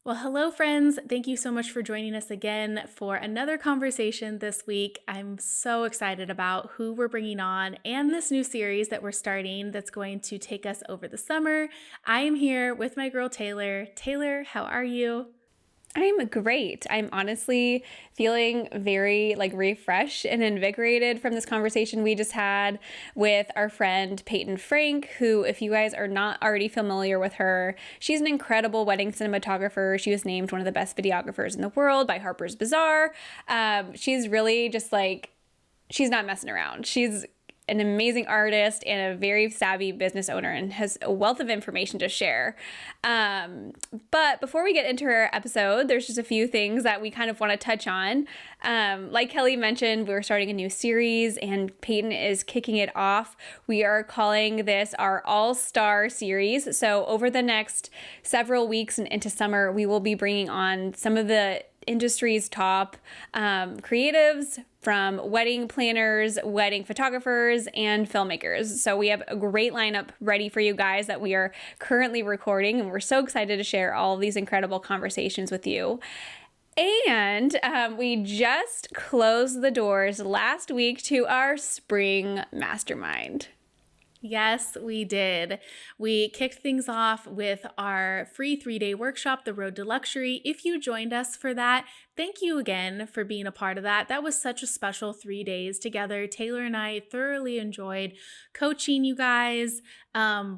Well, hello, friends. Thank you so much for joining us again for another conversation this week. I'm so excited about who we're bringing on and this new series that we're starting that's going to take us over the summer. I am here with my girl, Taylor. Taylor, how are you? I'm great. I'm honestly feeling very refreshed and invigorated from this conversation we just had with our friend Peyton Frank, who, if you guys are not already familiar with her, she's an incredible wedding cinematographer. She was named one of the best videographers in the world by Harper's Bazaar. She's really just she's not messing around. She's an amazing artist and a very savvy business owner and has a wealth of information to share. But before we get into her episode, there's just a few things that we kind of want to touch on. Like Kelly mentioned, we're starting a new series and Peyton is kicking it off. We are calling this our All-Star series. So over the next several weeks and into summer, we will be bringing on some of the industry's top creatives, from wedding planners, wedding photographers, and filmmakers. So we have a great lineup ready for you guys that we are currently recording, and we're so excited to share all of these incredible conversations with you. And we just closed the doors last week to our spring mastermind. Yes, we did. We kicked things off with our free 3-day workshop, The Road to Luxury. If you joined us for that, thank you again for being a part of that. That was such a special 3 days together. Taylor and I thoroughly enjoyed coaching you guys,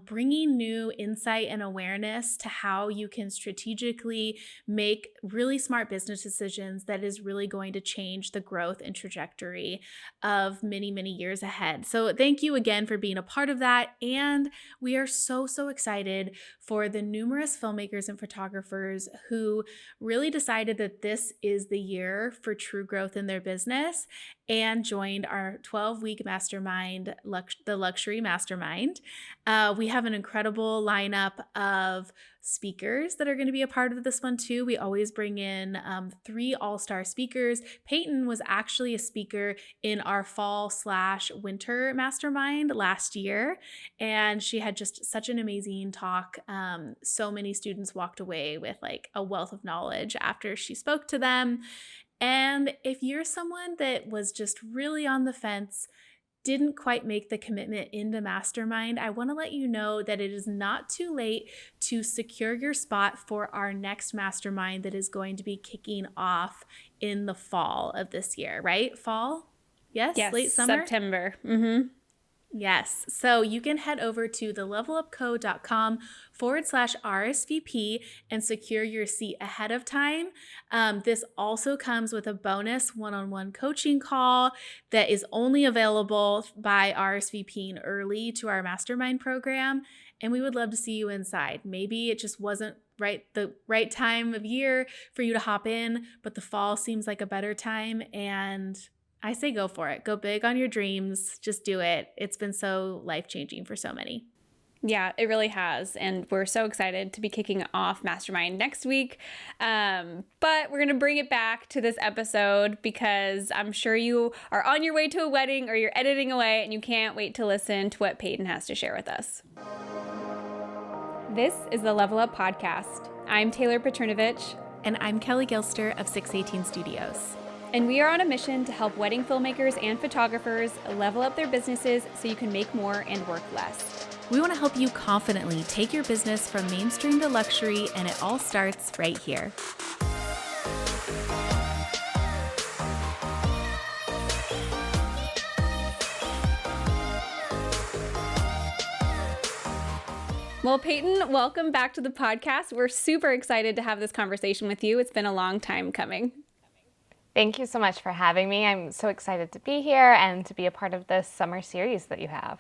bringing new insight and awareness to how you can strategically make really smart business decisions that is really going to change the growth and trajectory of many, many years ahead. So thank you again for being a part of that. And we are so excited for the numerous filmmakers and photographers who really decided that this is the year for true growth in their business and joined our 12-week mastermind, the Luxury Mastermind. We have an incredible lineup of speakers that are going to be a part of this one too. We always bring in 3 all-star speakers. Peyton was actually a speaker in our fall/winter mastermind last year, and she had just such an amazing talk. So many students walked away with a wealth of knowledge after she spoke to them. And if you're someone that was just really on the fence, didn't quite make the commitment into mastermind, I want to let you know that it is not too late to secure your spot for our next mastermind that is going to be kicking off in the fall of this year, right? Fall? Yes, Yes, late summer? September. Mm-hmm. Yes. So you can head over to thelevelupco.com/RSVP and secure your seat ahead of time. This also comes with a bonus one-on-one coaching call that is only available by RSVPing early to our mastermind program. And we would love to see you inside. Maybe it just wasn't the right time of year for you to hop in, but the fall seems like a better time. And I say go for it. Go big on your dreams. Just do it. It's been so life-changing for so many. Yeah, it really has. And we're so excited to be kicking off Mastermind next week. But we're going to bring it back to this episode because I'm sure you are on your way to a wedding or you're editing away and you can't wait to listen to what Peyton has to share with us. This is the Level Up Podcast. I'm Taylor Petrinovich. And I'm Kelly Gilster of 618 Studios. And we are on a mission to help wedding filmmakers and photographers level up their businesses so you can make more and work less. We want to help you confidently take your business from mainstream to luxury, and it all starts right here. Well, Peyton, welcome back to the podcast. We're super excited to have this conversation with you. It's been a long time coming. Thank you so much for having me. I'm so excited to be here and to be a part of this summer series that you have.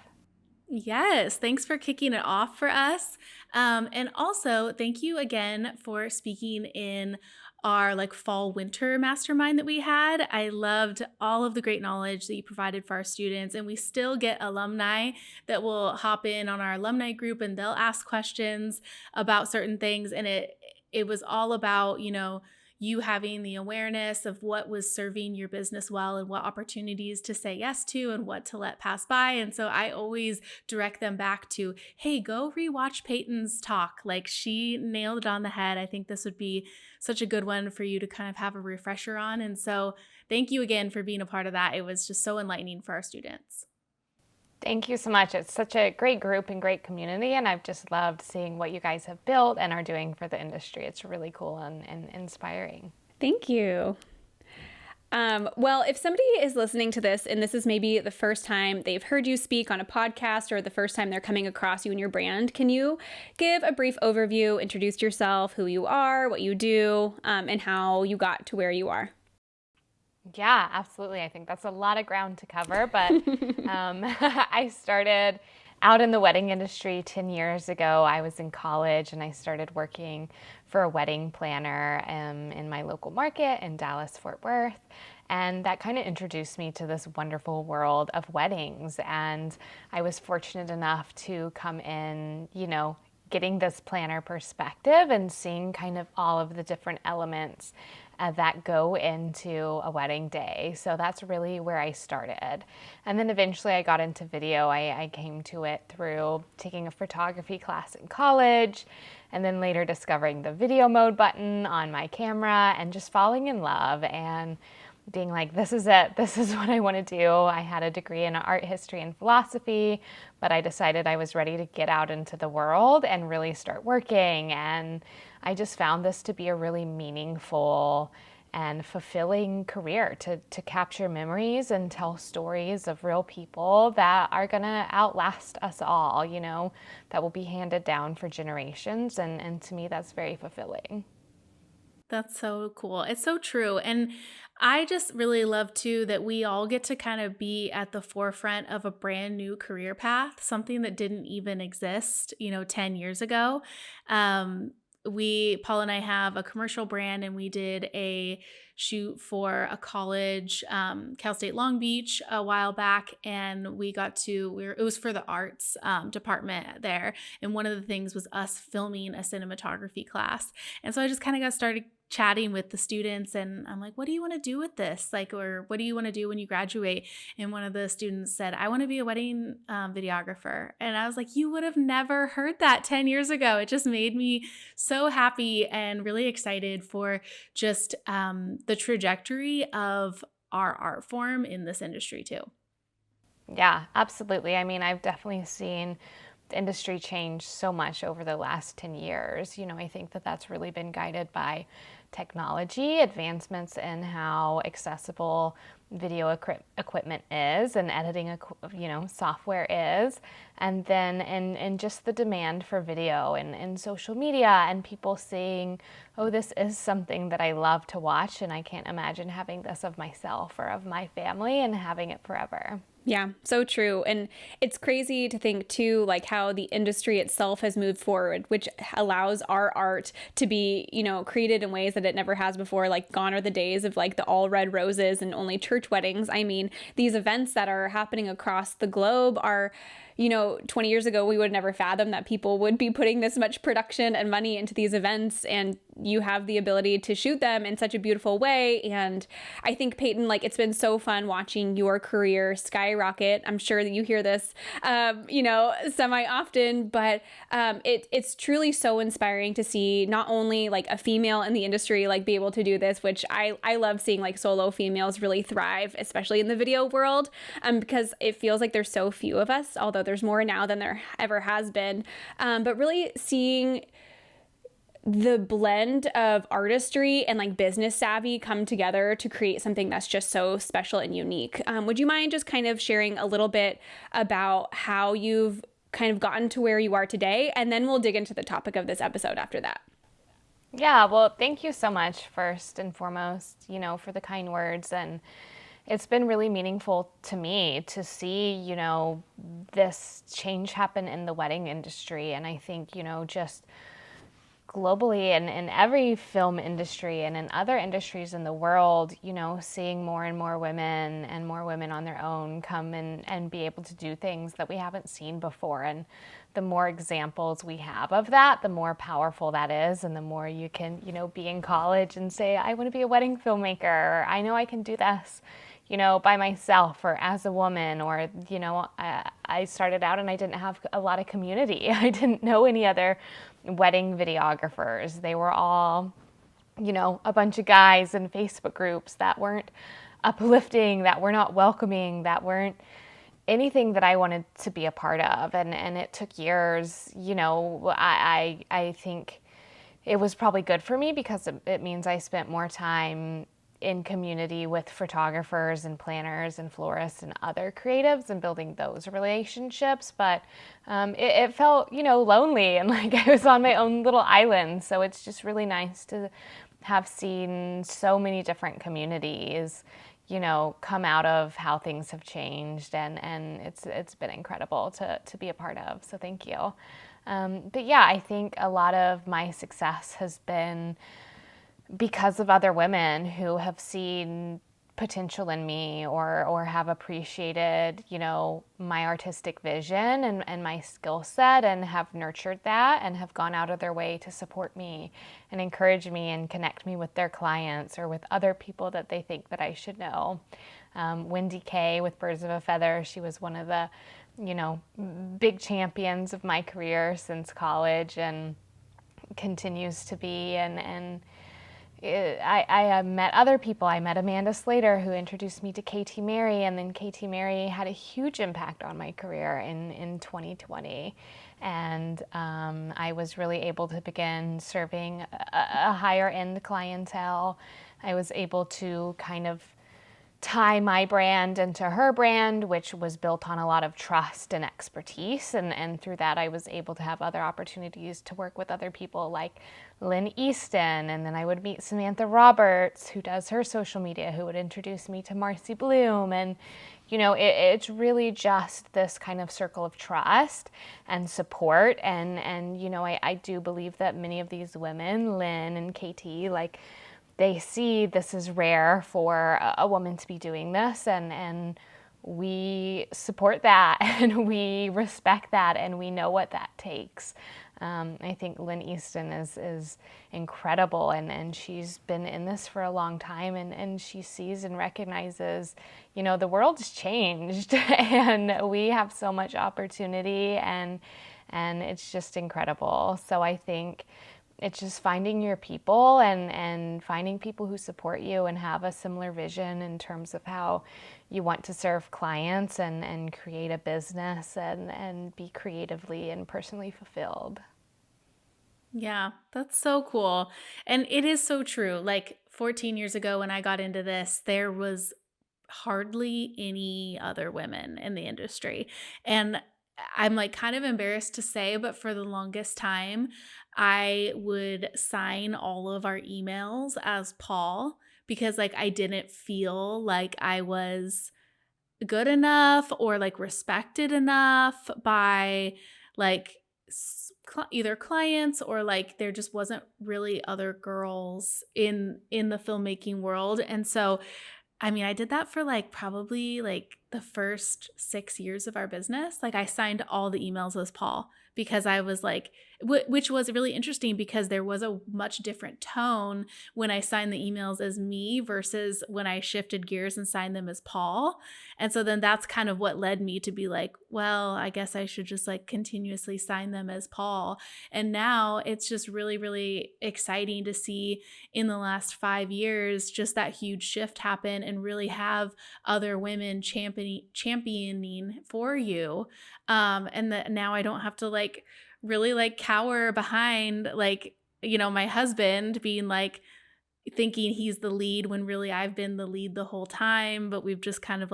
Yes, thanks for kicking it off for us. And also, thank you again for speaking in our fall winter mastermind that we had. I loved all of the great knowledge that you provided for our students, and we still get alumni that will hop in on our alumni group and they'll ask questions about certain things. And it was all about, you having the awareness of what was serving your business well and what opportunities to say yes to and what to let pass by. And so I always direct them back to, hey, go rewatch Peyton's talk. Like, she nailed it on the head. I think this would be such a good one for you to kind of have a refresher on. And so thank you again for being a part of that. It was just so enlightening for our students. Thank you so much. It's such a great group and great community, and I've just loved seeing what you guys have built and are doing for the industry. It's really cool and inspiring. Thank you. Well, if somebody is listening to this and this is maybe the first time they've heard you speak on a podcast or the first time they're coming across you and your brand, can you give a brief overview, introduce yourself, who you are, what you do, and how you got to where you are? Yeah, absolutely. I think that's a lot of ground to cover, but I started out in the wedding industry 10 years ago. I was in college and I started working for a wedding planner in my local market in Dallas, Fort Worth. And that kind of introduced me to this wonderful world of weddings. And I was fortunate enough to come in, getting this planner perspective and seeing kind of all of the different elements that go into a wedding day. So that's really where I started. And then eventually I got into video. I came to it through taking a photography class in college, and then later discovering the video mode button on my camera and just falling in love and being like, this is it. This is what I want to do. I had a degree in art history and philosophy, but I decided I was ready to get out into the world and really start working. And I just found this to be a really meaningful and fulfilling career to capture memories and tell stories of real people that are going to outlast us all, that will be handed down for generations. And to me, that's very fulfilling. That's so cool. It's so true. And I just really love too that we all get to kind of be at the forefront of a brand new career path, something that didn't even exist, 10 years ago. Paul and I have a commercial brand, and we did a shoot for a college, Cal State Long Beach, a while back, and it was for the arts department there, and one of the things was us filming a cinematography class. And so I just kind of got started chatting with the students, and I'm like, what do you want to do with this? Or what do you want to do when you graduate? And one of the students said, I want to be a wedding videographer. And I was like, you would have never heard that 10 years ago. It just made me so happy and really excited for just the trajectory of our art form in this industry too. Yeah, absolutely. I mean, I've definitely seen the industry change so much over the last 10 years. I think that that's really been guided by technology, advancements in how accessible video equipment is and editing, software is, and then in just the demand for video and social media and people seeing, oh, this is something that I love to watch and I can't imagine having this of myself or of my family and having it forever. Yeah, so true. And it's crazy to think too, like how the industry itself has moved forward, which allows our art to be, created in ways that it never has before. Like, gone are the days of like the all red roses and only church weddings. I mean, these events that are happening across the globe are, 20 years ago, we would never fathom that people would be putting this much production and money into these events, and you have the ability to shoot them in such a beautiful way. And I think, Peyton, like, it's been so fun watching your career skyrocket. I'm sure that you hear this, semi-often, but it's truly so inspiring to see not only like a female in the industry, like, be able to do this, which I love seeing like solo females really thrive, especially in the video world, because it feels like there's so few of us, although there's more now than there ever has been. But really seeing the blend of artistry and like business savvy come together to create something that's just so special and unique. Would you mind just kind of sharing a little bit about how you've kind of gotten to where you are today? And then we'll dig into the topic of this episode after that. Yeah, well, thank you so much, first and foremost, for the kind words. And it's been really meaningful to me to see, this change happen in the wedding industry. And I think, just globally and in every film industry and in other industries in the world, seeing more and more women on their own come and be able to do things that we haven't seen before. And the more examples we have of that, the more powerful that is. And the more you can, be in college and say, I want to be a wedding filmmaker, or I know I can do this, by myself or as a woman, or, I started out and I didn't have a lot of community. I didn't know any other wedding videographers. They were all, a bunch of guys in Facebook groups that weren't uplifting, that were not welcoming, that weren't anything that I wanted to be a part of. And it took years, I think it was probably good for me because it means I spent more time in community with photographers and planners and florists and other creatives and building those relationships. But it felt, lonely and like I was on my own little island. So it's just really nice to have seen so many different communities, come out of how things have changed. And it's been incredible to be a part of. So thank you. But yeah, I think a lot of my success has been because of other women who have seen potential in me or have appreciated, my artistic vision and my skill set and have nurtured that and have gone out of their way to support me and encourage me and connect me with their clients or with other people that they think that I should know. Wendy Kay with Birds of a Feather, she was one of the, big champions of my career since college and continues to be. And I have met other people. I met Amanda Slater, who introduced me to Katie Mary, and then Katie Mary had a huge impact on my career in 2020. And I was really able to begin serving a higher end clientele. I was able to kind of tie my brand into her brand, which was built on a lot of trust and expertise. And through that, I was able to have other opportunities to work with other people like Lynn Easton. And then I would meet Samantha Roberts, who does her social media, who would introduce me to Marcy Bloom. And, it's really just this kind of circle of trust and support. And I do believe that many of these women, Lynn and Katie, they see this is rare for a woman to be doing this, and we support that and we respect that and we know what that takes. I think Lynn Easton is incredible and she's been in this for a long time and she sees and recognizes, the world's changed and we have so much opportunity and it's just incredible. So I think it's just finding your people and finding people who support you and have a similar vision in terms of how you want to serve clients and create a business and be creatively and personally fulfilled. Yeah, that's so cool. And it is so true. 14 years ago when I got into this, there was hardly any other women in the industry. And I'm kind of embarrassed to say, but for the longest time, I would sign all of our emails as Paul because I didn't feel like I was good enough or respected enough by like either clients or there just wasn't really other girls in the filmmaking world. And so I did that for probably the first 6 years of our business. I signed all the emails as Paul because I was which was really interesting because there was a much different tone when I signed the emails as me versus when I shifted gears and signed them as Paul. And so then that's kind of what led me to be well, I guess I should just continuously sign them as Paul. And now it's just really, really exciting to see in the last 5 years just that huge shift happen and really have other women championing for you. And that now I don't have to really cower behind my husband being thinking he's the lead when really I've been the lead the whole time, but we've just kind of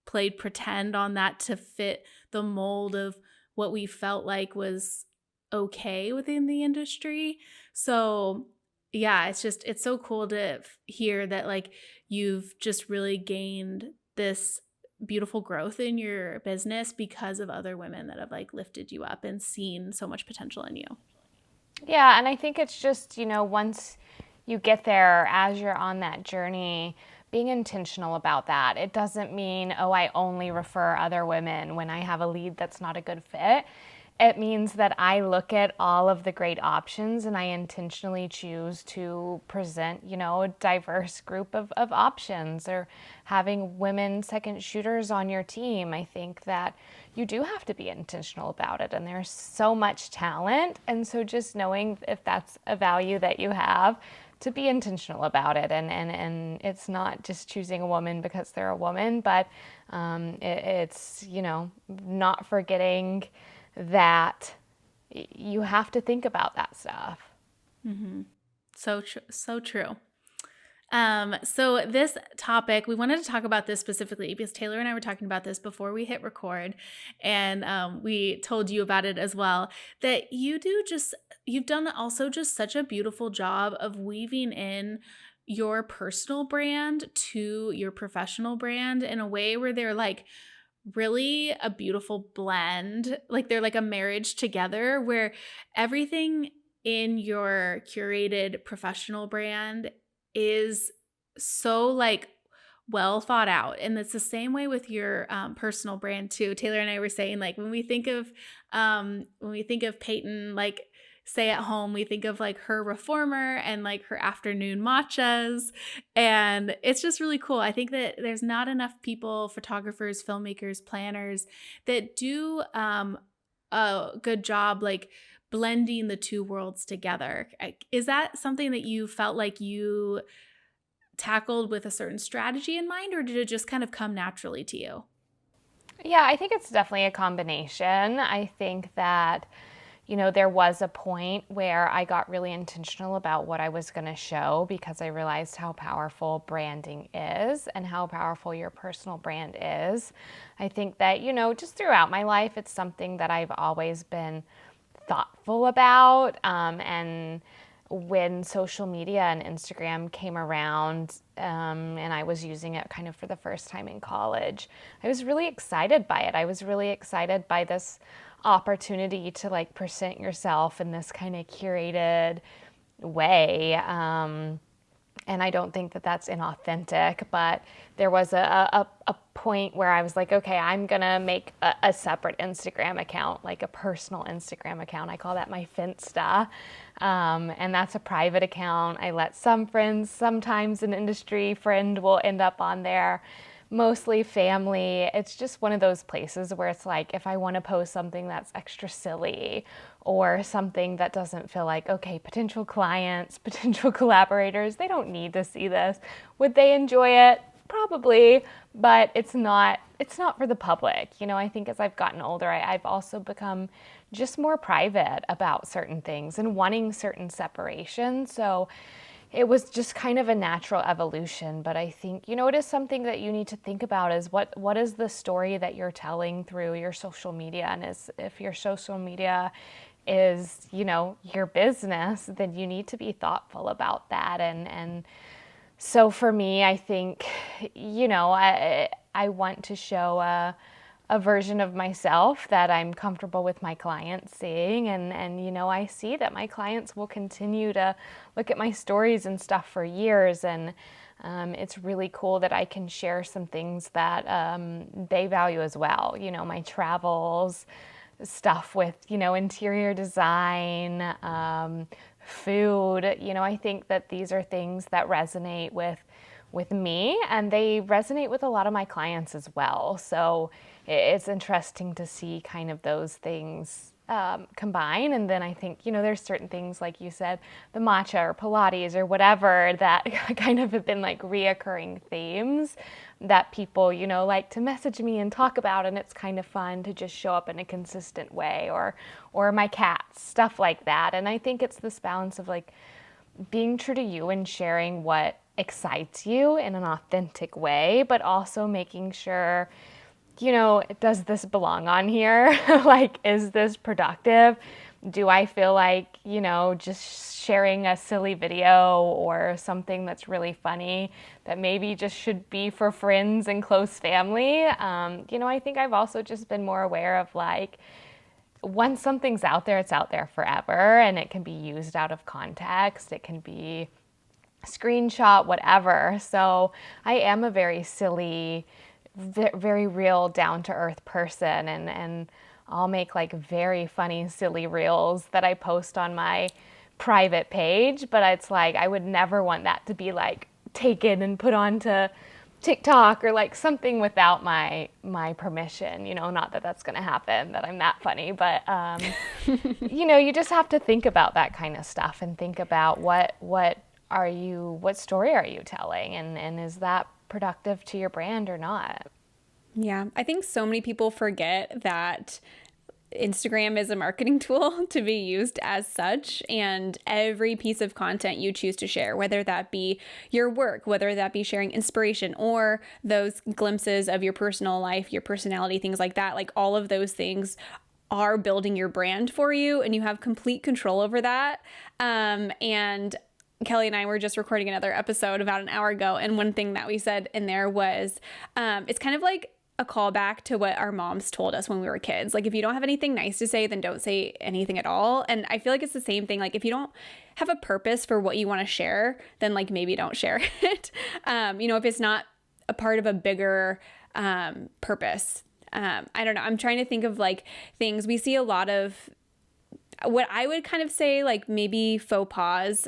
played pretend on that to fit the mold of what we felt like was okay within the industry. So yeah, it's so cool to hear that you've just really gained this beautiful growth in your business because of other women that have lifted you up and seen so much potential in you. Yeah, and I think it's just, once you get there, as you're on that journey, being intentional about that. It doesn't mean, oh, I only refer other women when I have a lead that's not a good fit. It means that I look at all of the great options and I intentionally choose to present, a diverse group of options, or having women second shooters on your team. I think that you do have to be intentional about it. And there's so much talent. And so just knowing if that's a value that you have, to be intentional about it. And it's not just choosing a woman because they're a woman, but it's, not forgetting that you have to think about that stuff. So true. So this topic, we wanted to talk about this specifically because Taylor and I were talking about this before we hit record, and we told you about it as well, that you've done also just such a beautiful job of weaving in your personal brand to your professional brand in a way where they're like really a beautiful blend. Like they're like a marriage together where everything in your curated professional brand is so like well thought out, and it's the same way with your personal brand too. Taylor and I were saying, like, when we think of Peyton, like, stay at home, we think of like her reformer and like her afternoon matchas, and it's just really cool. I think that there's not enough people, photographers, filmmakers, planners, that do a good job like blending the two worlds together. Is that something that you felt like you tackled with a certain strategy in mind, or did it just kind of come naturally to you? Yeah, I think it's definitely a combination. I think that, there was a point where I got really intentional about what I was going to show, because I realized how powerful branding is and how powerful your personal brand is. I think that, just throughout my life, it's something that I've always been thoughtful about. And when social media and Instagram came around, and I was using it kind of for the first time in college, I was really excited by it. I was really excited by this opportunity to like present yourself in this kind of curated way. And I don't think that that's inauthentic, but there was a point where I was like, okay, I'm gonna make a separate Instagram account, like a personal Instagram account. I call that my Finsta. And that's a private account. I let some friends, sometimes an industry friend will end up on there, mostly family. It's just one of those places where it's like, if I want to post something that's extra silly or something that doesn't feel like, okay, potential clients, potential collaborators, they don't need to see this. Would they enjoy it? Probably, but it's not for the public. I think as I've gotten older, I've also become just more private about certain things and wanting certain separation. So it was just kind of a natural evolution. But I think, it is something that you need to think about, is what is the story that you're telling through your social media? And if your social media is, your business, then you need to be thoughtful about that. And so for me, I think, I want to show a version of myself that I'm comfortable with my clients seeing. And I see that my clients will continue to look at my stories and stuff for years. And it's really cool that I can share some things that they value as well. My travels, stuff with, interior design, food. I think that these are things that resonate with me, and they resonate with a lot of my clients as well. So it's interesting to see kind of those things combine. And then I think, there's certain things, like you said, the matcha or Pilates or whatever, that kind of have been like reoccurring themes that people, like to message me and talk about. And it's kind of fun to just show up in a consistent way, or my cats, stuff like that. And I think it's this balance of like being true to you and sharing what excites you in an authentic way, but also making sure, does this belong on here? Like, is this productive? Do I feel like, just sharing a silly video or something that's really funny that maybe just should be for friends and close family? I think I've also just been more aware of like, once something's out there, it's out there forever, and it can be used out of context. It can be screenshot, whatever. So I am a very silly, very real, down to earth person, and I'll make like very funny, silly reels that I post on my private page. But it's like I would never want that to be like taken and put onto TikTok or like something without my permission. Not that that's going to happen, that I'm that funny, but you just have to think about that kind of stuff and think about what story are you telling, and is that productive to your brand or not? Yeah, I think so many people forget that Instagram is a marketing tool to be used as such, and every piece of content you choose to share, whether that be your work, whether that be sharing inspiration or those glimpses of your personal life, your personality, things like that, like all of those things are building your brand for you, and you have complete control over that. And Kelly and I were just recording another episode about an hour ago, and one thing that we said in there was it's kind of like a callback to what our moms told us when we were kids. Like, if you don't have anything nice to say, then don't say anything at all. And I feel like it's the same thing. Like, if you don't have a purpose for what you want to share, then like maybe don't share it. If it's not a part of a bigger purpose. I don't know. I'm trying to think of like things we see a lot of. What I would kind of say, like maybe faux pas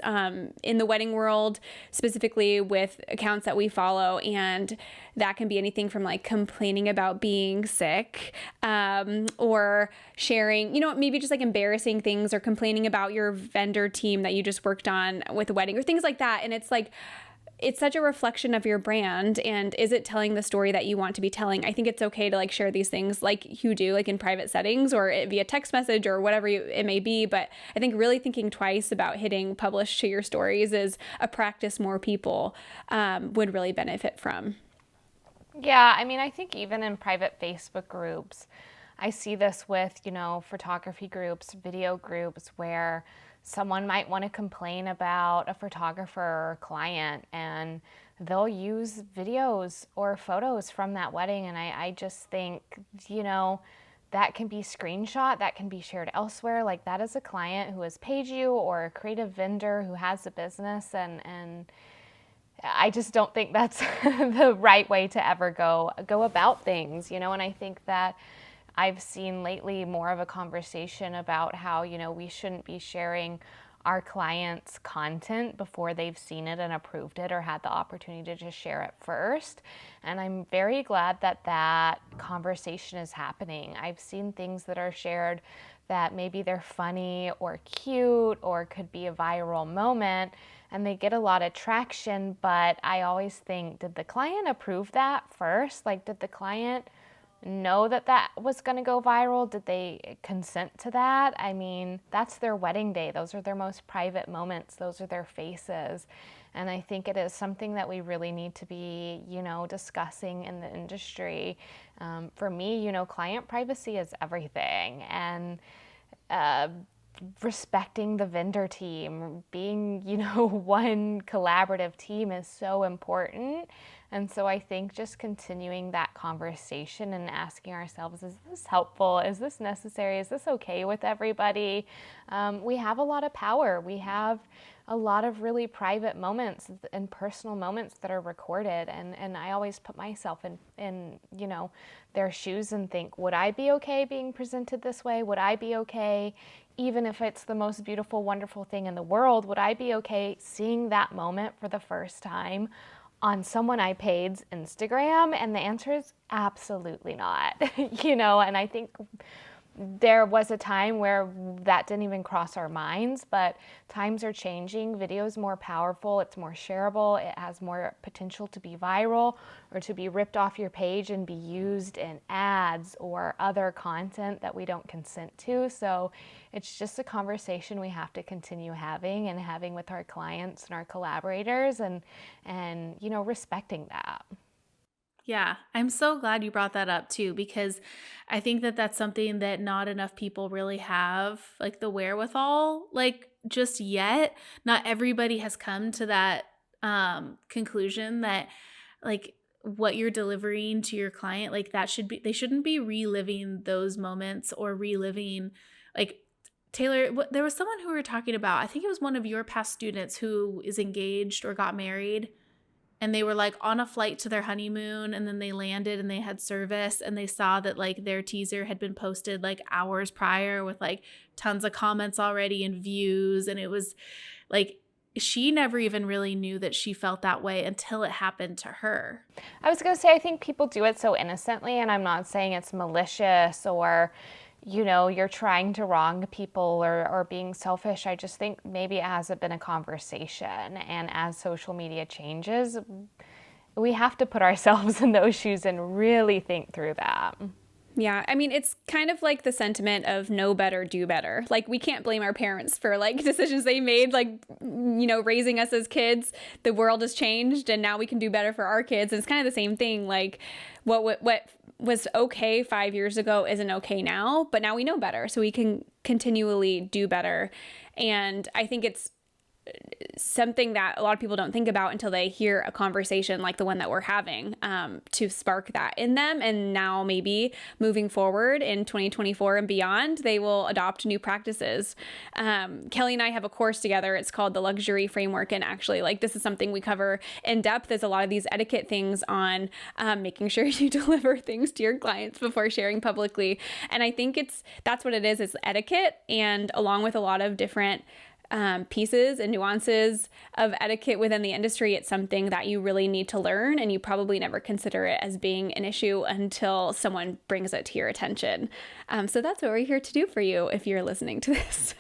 in the wedding world, specifically with accounts that we follow. And that can be anything from like complaining about being sick or sharing, maybe just like embarrassing things or complaining about your vendor team that you just worked on with a wedding or things like that. And it's like, it's such a reflection of your brand, and is it telling the story that you want to be telling? I think it's okay to like share these things like you do, like in private settings or via text message or whatever it may be. But I think really thinking twice about hitting publish to your stories is a practice more people would really benefit from. Yeah, I mean, I think even in private Facebook groups, I see this with, photography groups, video groups, where someone might want to complain about a photographer or client, and they'll use videos or photos from that wedding. And I just think, that can be screenshot, that can be shared elsewhere. Like, that is a client who has paid you, or a creative vendor who has a business, and I just don't think that's the right way to ever go about things, and I think that I've seen lately more of a conversation about how, we shouldn't be sharing our clients' content before they've seen it and approved it or had the opportunity to just share it first. And I'm very glad that that conversation is happening. I've seen things that are shared that maybe they're funny or cute or could be a viral moment, and they get a lot of traction. But I always think, did the client approve that first? Like, did the client know that that was going to go viral? Did they consent to that? I mean, that's their wedding day. Those are their most private moments. Those are their faces. And I think it is something that we really need to be, discussing in the industry. For me, client privacy is everything. And respecting the vendor team, being, one collaborative team is so important. And so I think just continuing that conversation and asking ourselves, is this helpful? Is this necessary? Is this okay with everybody? We have a lot of power. We have a lot of really private moments and personal moments that are recorded. And I always put myself in their shoes and think, would I be okay being presented this way? Would I be okay, even if it's the most beautiful, wonderful thing in the world, would I be okay seeing that moment for the first time on someone I paid's Instagram? And the answer is absolutely not. And I think there was a time where that didn't even cross our minds, but times are changing. Video is more powerful, it's more shareable, it has more potential to be viral or to be ripped off your page and be used in ads or other content that we don't consent to. So it's just a conversation we have to continue having with our clients and our collaborators, and respecting that. Yeah, I'm so glad you brought that up too, because I think that that's something that not enough people really have, like the wherewithal, like just yet. Not everybody has come to that conclusion that like what you're delivering to your client, like they shouldn't be reliving those moments or reliving, like, Taylor, there was someone who we were talking about, I think it was one of your past students who is engaged or got married, and they were like on a flight to their honeymoon, and then they landed and they had service, and they saw that like their teaser had been posted like hours prior with like tons of comments already and views, and it was like she never even really knew that she felt that way until it happened to her. I was going to say, I think people do it so innocently, and I'm not saying it's malicious or, you're trying to wrong people or being selfish. I just think maybe has it been a conversation, and as social media changes, we have to put ourselves in those shoes and really think through that. Yeah, I mean, it's kind of like the sentiment of know better, do better. Like, we can't blame our parents for like decisions they made, like, raising us as kids. The world has changed and now we can do better for our kids. And it's kind of the same thing. Like, what was okay 5 years ago isn't okay now, but now we know better. So we can continually do better. And I think it's something that a lot of people don't think about until they hear a conversation like the one that we're having, to spark that in them. And now maybe moving forward in 2024 and beyond, they will adopt new practices. Kelly and I have a course together. It's called the Luxury Framework. And actually, like, this is something we cover in depth. There's a lot of these etiquette things on making sure you deliver things to your clients before sharing publicly. And I think that's what it is. It's etiquette, and along with a lot of different pieces and nuances of etiquette within the industry, it's something that you really need to learn, and you probably never consider it as being an issue until someone brings it to your attention. So that's what we're here to do for you if you're listening to this.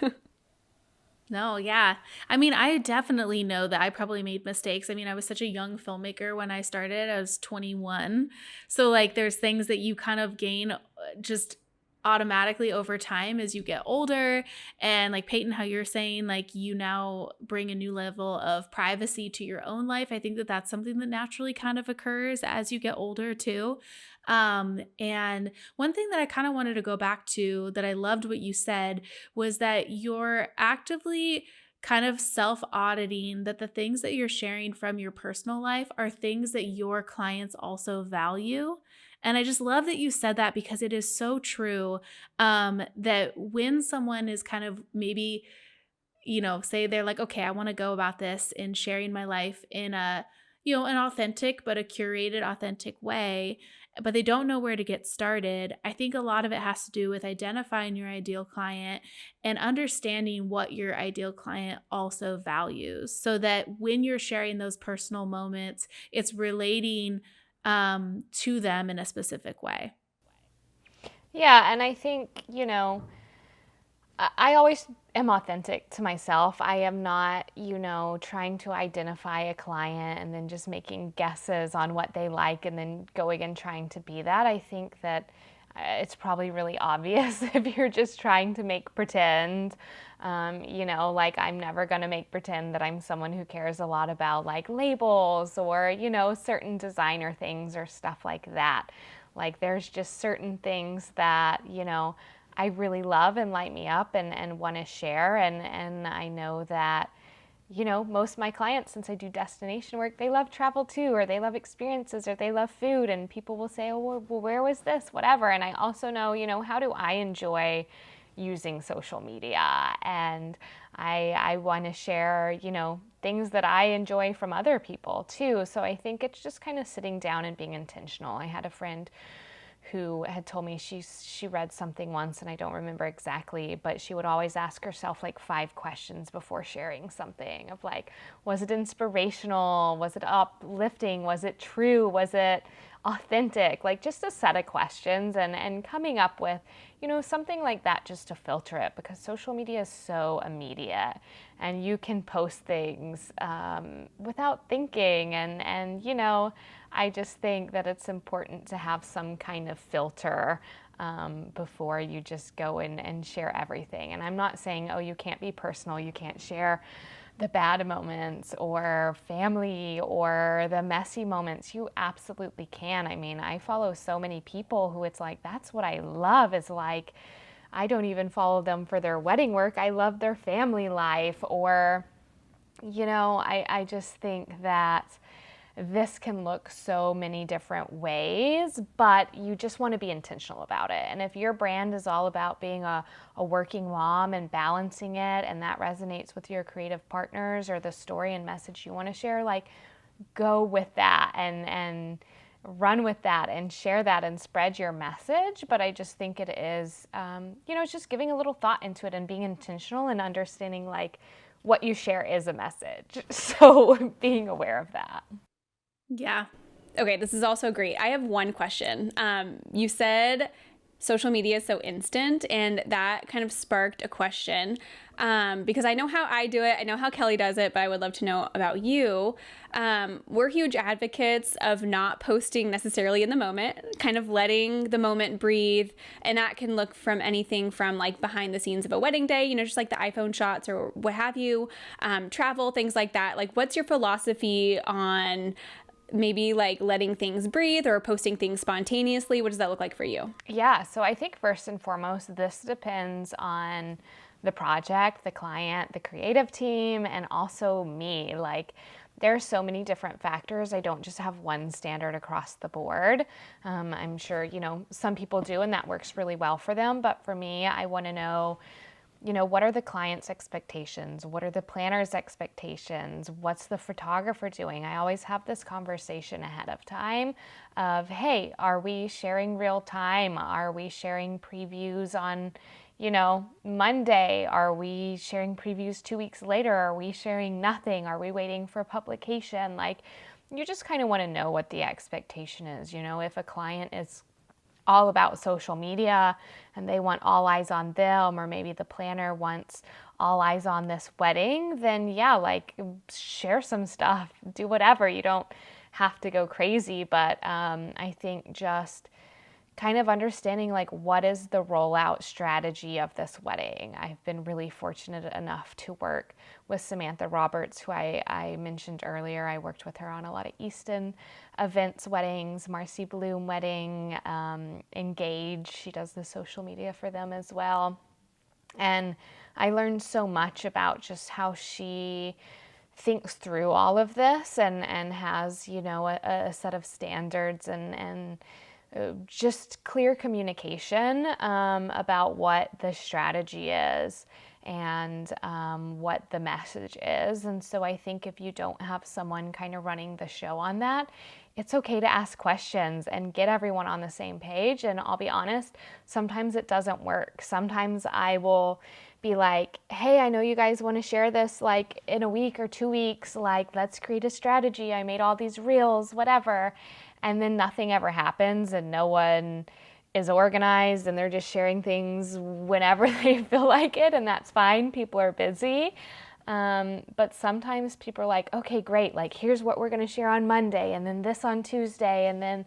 No, yeah. I mean, I definitely know that I probably made mistakes. I mean, I was such a young filmmaker when I started. I was 21. So like there's things that you kind of gain just automatically over time as you get older. And like Peyton, how you're saying, like, you now bring a new level of privacy to your own life. I think that that's something that naturally kind of occurs as you get older too. And one thing that I kind of wanted to go back to that I loved what you said was that you're actively kind of self-auditing that the things that you're sharing from your personal life are things that your clients also value. And I just love that you said that, because it is so true, that when someone is kind of maybe, say they're like, okay, I want to go about this in sharing my life in a, an authentic, but a curated, authentic way, but they don't know where to get started. I think a lot of it has to do with identifying your ideal client and understanding what your ideal client also values, so that when you're sharing those personal moments, it's relating to them in a specific way. Yeah, and I think, I always am authentic to myself. I am not, trying to identify a client and then just making guesses on what they like and then going and trying to be that. I think that it's probably really obvious if you're just trying to make pretend. Like, I'm never going to make pretend that I'm someone who cares a lot about like labels or, certain designer things or stuff like that. Like, there's just certain things that, I really love and light me up and want to share. And I know that, most of my clients, since I do destination work, they love travel too, or they love experiences, or they love food. And people will say, oh, well, where was this? Whatever. And I also know, how do I enjoy using social media? And I want to share, things that I enjoy from other people too. So I think it's just kind of sitting down and being intentional. I had a friend who had told me she read something once, and I don't remember exactly, but she would always ask herself like 5 questions before sharing something, of like, was it inspirational? Was it uplifting? Was it true? Was it authentic? Like, just a set of questions, and coming up with, something like that, just to filter it, because social media is so immediate and you can post things without thinking, and I just think that it's important to have some kind of filter before you just go and share everything. And I'm not saying, oh, you can't be personal, you can't share the bad moments or family or the messy moments. You absolutely can. I mean, I follow so many people who it's like, that's what I love, is like, I don't even follow them for their wedding work. I love their family life. Or, I just think that this can look so many different ways, but you just want to be intentional about it. And if your brand is all about being a working mom and balancing it, and that resonates with your creative partners or the story and message you want to share, like, go with that and run with that and share that and spread your message. But I just think it is, it's just giving a little thought into it and being intentional and understanding like what you share is a message. So being aware of that. Yeah. Okay, this is also great. I have one question. You said social media is so instant, and that kind of sparked a question because I know how I do it. I know how Kelly does it, but I would love to know about you. We're huge advocates of not posting necessarily in the moment, kind of letting the moment breathe. And that can look from anything from like behind the scenes of a wedding day, just like the iPhone shots or what have you, travel, things like that. Like, what's your philosophy on maybe like letting things breathe or posting things spontaneously? What does that look like for you? Yeah, so I think first and foremost, this depends on the project, the client, the creative team, and also me. Like, there are so many different factors. I don't just have one standard across the board. I'm sure, some people do, and that works really well for them. But for me, I want to know, what are the client's expectations? What are the planner's expectations? What's the photographer doing? I always have this conversation ahead of time of, hey, are we sharing real time? Are we sharing previews on, Monday? Are we sharing previews 2 weeks later? Are we sharing nothing? Are we waiting for publication? Like, you just kind of want to know what the expectation is. If a client is all about social media and they want all eyes on them, or maybe the planner wants all eyes on this wedding, then yeah, like, share some stuff, do whatever. You don't have to go crazy, but I think just kind of understanding like what is the rollout strategy of this wedding. I've been really fortunate enough to work with Samantha Roberts, who I mentioned earlier. I worked with her on a lot of Easton events, weddings, Marcy Bloom wedding, Engage. She does the social media for them as well. And I learned so much about just how she thinks through all of this and has, a set of standards and just clear communication about what the strategy is and what the message is. And so I think if you don't have someone kind of running the show on that, it's okay to ask questions and get everyone on the same page. And I'll be honest, sometimes it doesn't work. Sometimes I will be like, hey, I know you guys want to share this like in a week or 2 weeks, like, let's create a strategy. I made all these reels, whatever. And then nothing ever happens and no one is organized and they're just sharing things whenever they feel like it, and that's fine. People are busy. But sometimes people are like, okay, great. Like, here's what we're going to share on Monday and then this on Tuesday and then,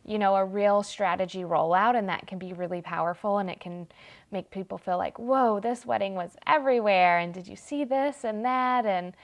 a real strategy rollout. And that can be really powerful, and it can make people feel like, whoa, this wedding was everywhere. And did you see this and that? And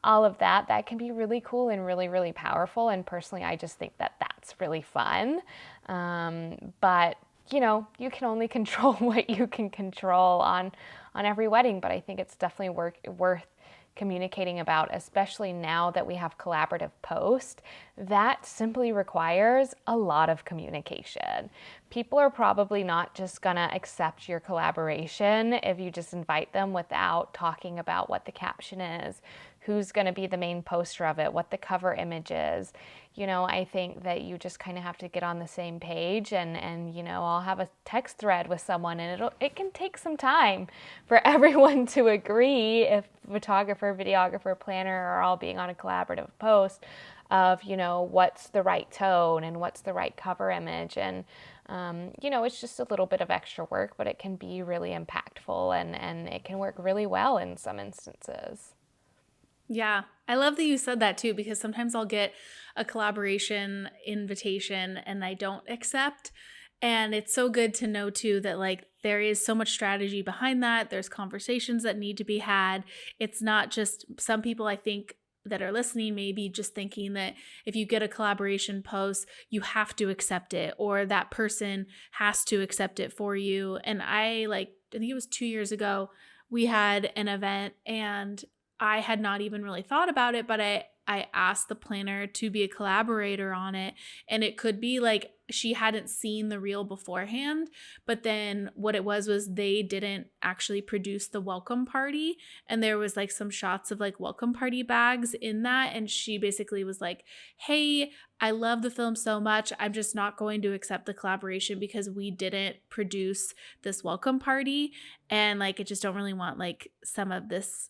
all of that, that can be really cool and really, really powerful. And personally, I just think that that's really fun. But, you can only control what you can control on every wedding. But I think it's definitely worth communicating about, especially now that we have collaborative post. That simply requires a lot of communication. People are probably not just gonna accept your collaboration if you just invite them without talking about what the caption is, who's going to be the main poster of it, what the cover image is. I think that you just kind of have to get on the same page and I'll have a text thread with someone, and it can take some time for everyone to agree, if photographer, videographer, planner are all being on a collaborative post, of, what's the right tone and what's the right cover image. And, it's just a little bit of extra work, but it can be really impactful and it can work really well in some instances. Yeah, I love that you said that too, because sometimes I'll get a collaboration invitation and I don't accept. And it's so good to know too that like there is so much strategy behind that. There's conversations that need to be had. It's not just, some people I think that are listening maybe just thinking that if you get a collaboration post, you have to accept it, or that person has to accept it for you. And I think it was 2 years ago, we had an event and I had not even really thought about it, but I asked the planner to be a collaborator on it. And it could be like she hadn't seen the reel beforehand, but then what it was they didn't actually produce the welcome party. And there was like some shots of like welcome party bags in that. And she basically was like, hey, I love the film so much. I'm just not going to accept the collaboration because we didn't produce this welcome party. And like, I just don't really want like some of this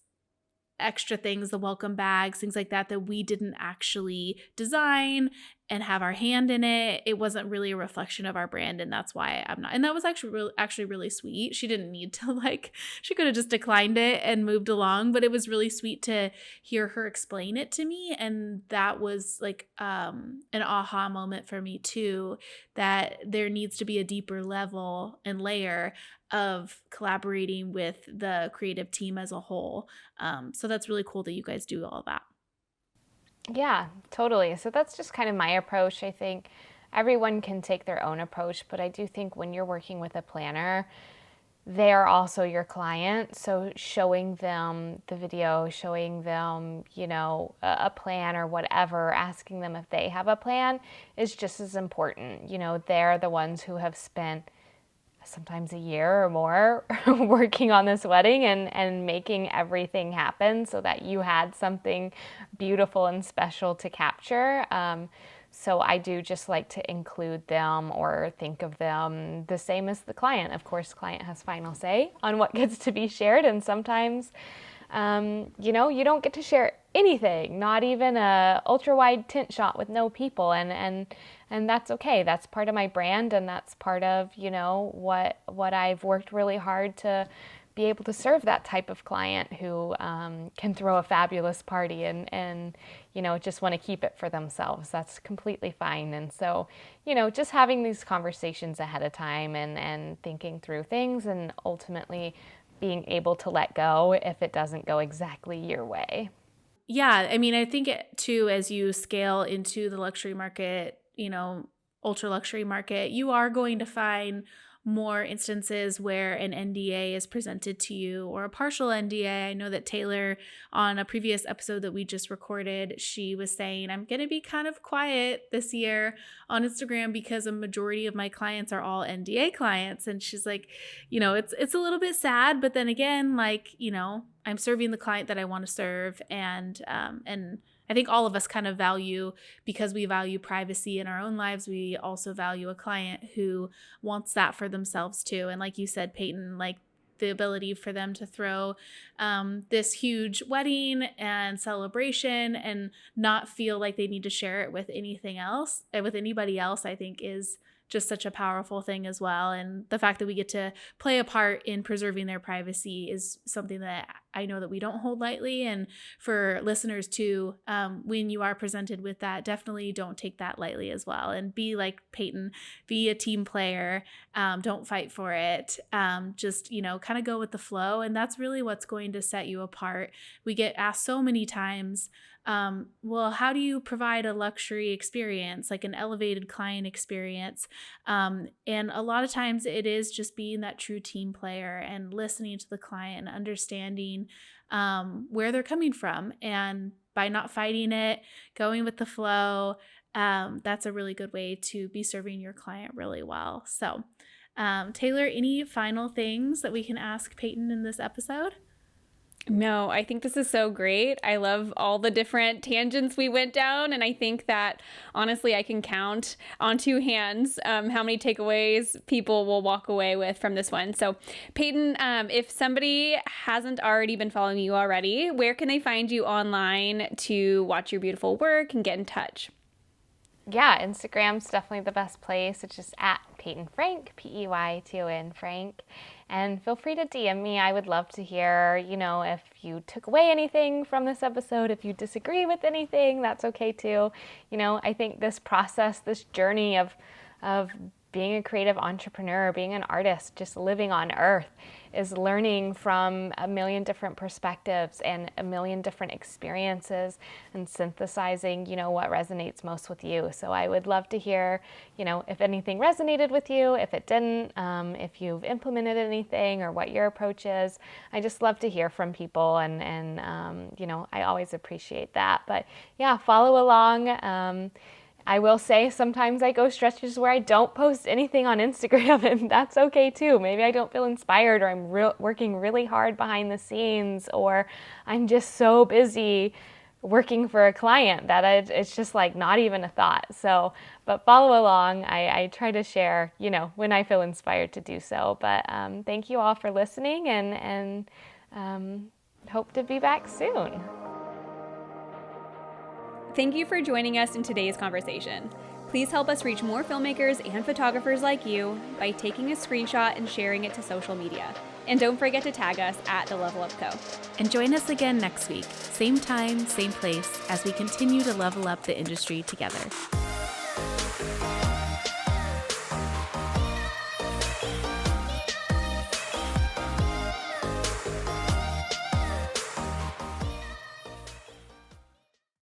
extra things, the welcome bags, things like that we didn't actually design and have our hand in it. It wasn't really a reflection of our brand, and that's why I'm not. And that was actually really sweet. She didn't need to like, she could have just declined it and moved along, but it was really sweet to hear her explain it to me, and that was like an aha moment for me too, that there needs to be a deeper level and layer of collaborating with the creative team as a whole. So that's really cool that you guys do all of that. Yeah, totally. So that's just kind of my approach. I think everyone can take their own approach, but I do think when you're working with a planner, they are also your client. So showing them the video, showing them, a plan or whatever, asking them if they have a plan is just as important. They're the ones who have spent sometimes a year or more working on this wedding and making everything happen so that you had something beautiful and special to capture. So I do just like to include them or think of them the same as the client. Of course, client has final say on what gets to be shared, and sometimes you don't get to share anything, not even a ultra wide tint shot with no people, and that's okay. That's part of my brand, and that's part of what I've worked really hard to be able to serve, that type of client who can throw a fabulous party and just want to keep it for themselves. That's completely fine. And so just having these conversations ahead of time and thinking through things, and ultimately being able to let go if it doesn't go exactly your way. Yeah, I mean, I think too, as you scale into the luxury market, ultra luxury market, you are going to find more instances where an NDA is presented to you, or a partial NDA. I know that Taylor, on a previous episode that we just recorded, she was saying, I'm going to be kind of quiet this year on Instagram because a majority of my clients are all NDA clients. And she's like, it's a little bit sad, but then again, like, I'm serving the client that I want to serve. And I think all of us kind of value, because we value privacy in our own lives, we also value a client who wants that for themselves too. And like you said, Peyton, like the ability for them to throw this huge wedding and celebration and not feel like they need to share it with anything else, with anybody else, I think is just such a powerful thing as well. And the fact that we get to play a part in preserving their privacy is something that I know that we don't hold lightly. And for listeners too, when you are presented with that, definitely don't take that lightly as well. And be like Peyton, be a team player. Don't fight for it. Just, kind of go with the flow. And that's really what's going to set you apart. We get asked so many times, well, how do you provide a luxury experience, like an elevated client experience? And a lot of times it is just being that true team player and listening to the client and understanding where they're coming from. And by not fighting it, going with the flow, that's a really good way to be serving your client really well. So, Taylor, any final things that we can ask Peyton in this episode? No, I think this is so great. I love all the different tangents we went down. And I think that honestly, I can count on two hands how many takeaways people will walk away with from this one. So Peyton, if somebody hasn't already been following you already, where can they find you online to watch your beautiful work and get in touch? Yeah, Instagram's definitely the best place. It's just at Peyton Frank, Peyton Frank. And feel free to DM me. I would love to hear, if you took away anything from this episode, if you disagree with anything, that's okay too. I think this process, this journey of being a creative entrepreneur, being an artist, just living on earth, is learning from a million different perspectives and a million different experiences and synthesizing, what resonates most with you. So I would love to hear, if anything resonated with you, if it didn't, if you've implemented anything or what your approach is. I just love to hear from people, and I always appreciate that. But yeah, follow along. I will say sometimes I go stretches where I don't post anything on Instagram, and that's okay too. Maybe I don't feel inspired, or I'm working really hard behind the scenes, or I'm just so busy working for a client that it's just like not even a thought. So, but follow along. I try to share, when I feel inspired to do so. But thank you all for listening, and hope to be back soon. Thank you for joining us in today's conversation. Please help us reach more filmmakers and photographers like you by taking a screenshot and sharing it to social media. And don't forget to tag us at The Level Up Co. And join us again next week, same time, same place, as we continue to level up the industry together.